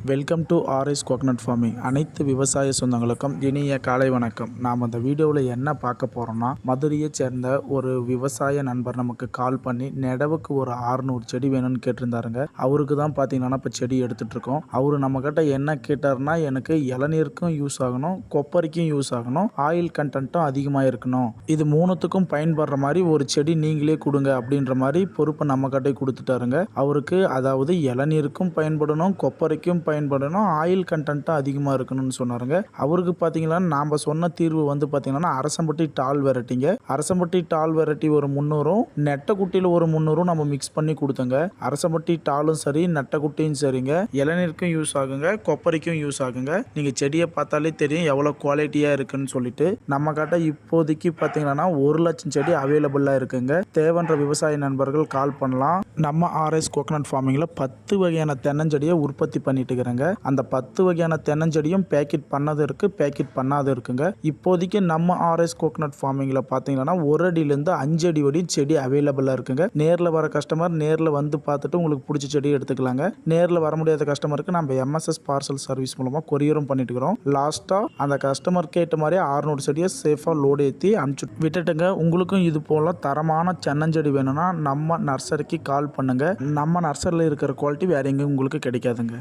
Welcome to RS coconut farming. அனைத்து விவசாய சொந்தங்களுக்கும் இனிய காலை வணக்கம். நாம் அந்த வீடியோவில் என்ன பார்க்க போகிறோம்னா, மதுரையை சேர்ந்த ஒரு விவசாய நண்பர் நமக்கு கால் பண்ணி நடவுக்கு ஒரு 600 செடி வேணும்னு கேட்டிருந்தாருங்க. அவருக்கு தான் பார்த்தீங்கன்னா இப்போ செடி எடுத்துகிட்ருக்கோம். அவர் நம்மக்கிட்ட என்ன கேட்டார்னா, எனக்கு இளநீருக்கும் யூஸ் ஆகணும், கொப்பரைக்கும் யூஸ் ஆகணும், ஆயில் கண்டென்ட்டும் அதிகமாக இருக்கணும், இது மூணுத்துக்கும் பயன்படுற மாதிரி ஒரு செடி நீங்களே கொடுங்க அப்படின்ற மாதிரி பொறுப்பை நம்மக்கிட்டே கொடுத்துட்டாருங்க. அவருக்கு அதாவது இளநீருக்கும் பயன்படணும், கொப்பரைக்கும் பயன்படணும், ஆயில் கண்டென்ட்டும் அதிகமாக இருக்கணும்னு சொன்னாருங்க. அவருக்கு பார்த்தீங்கன்னா நாம் சொன்ன தீர்வு வந்து பார்த்தீங்கன்னா அரசம்பட்டி டால் வெரைட்டிங்க. அரசம்பட்டி டால் வெரைட்டி ஒரு 300ம், நெட்டைக்குட்டியில் ஒரு 300ம் நம்ம மிக்ஸ் பண்ணி கொடுத்தோங்க. அரசம்பட்டி டாலும் சரி, நெட்டைக்குட்டியும் சரிங்க, இளநீருக்கும் யூஸ் ஆகுங்க, கொப்பரைக்கும் யூஸ் ஆகுங்க. நீங்கள் செடியை பார்த்தாலே தெரியும் எவ்வளோ குவாலிட்டியாக இருக்குன்னு சொல்லிட்டு. நம்ம கிட்ட இப்போதைக்கு பார்த்தீங்கன்னா 1 லட்சம் செடி அவைலபிளாக இருக்குங்க. தேவைன்ற விவசாய நண்பர்கள் கால் பண்ணலாம். நம்ம ஆர்எஸ் கோகனட் ஃபார்மிங்கில் 10 வகையான தென்னஞ்செடியை உற்பத்தி பண்ணிட்டு இருக்கிறேங்க. அந்த 10 வகையான தென்னஞ்செடியும் பேக்கெட் பண்ணது இருக்கு, பேக்கெட் பண்ணாத இருக்குங்க. இப்போதைக்கு நம்ம ஆர்எஸ் கோகனட் ஃபார்மிங்கில் பார்த்தீங்கன்னா 1 அடியிலேருந்து 5 அடி வரையும் செடி அவைலபிளாக இருக்குங்க. நேரில் வர கஸ்டமர் நேரில் வந்து பார்த்துட்டு உங்களுக்கு பிடிச்ச செடி எடுத்துக்கலாங்க. நேரில் வர முடியாத கஸ்டமருக்கு நம்ம எம்எஸ்எஸ் பார்சல் சர்வீஸ் மூலமாக கொரியரும் பண்ணிட்டு இருக்கிறோம். லாஸ்ட்டாக அந்த கஸ்டமர் கேட்ட மாதிரி 600 செடியை சேஃபாக லோடு ஏற்றி அனுப்பிச்சு விட்டுட்டுங்க. உங்களுக்கும் இது போல் தரமான தென்னஞ்செடி வேணும்னா நம்ம நர்சரிக்கு கால் பண்ணுங்க. நம்ம நர்சரியில் இருக்கிற குவாலிட்டி வேற எங்கேயும் உங்களுக்கு கிடைக்காதுங்க.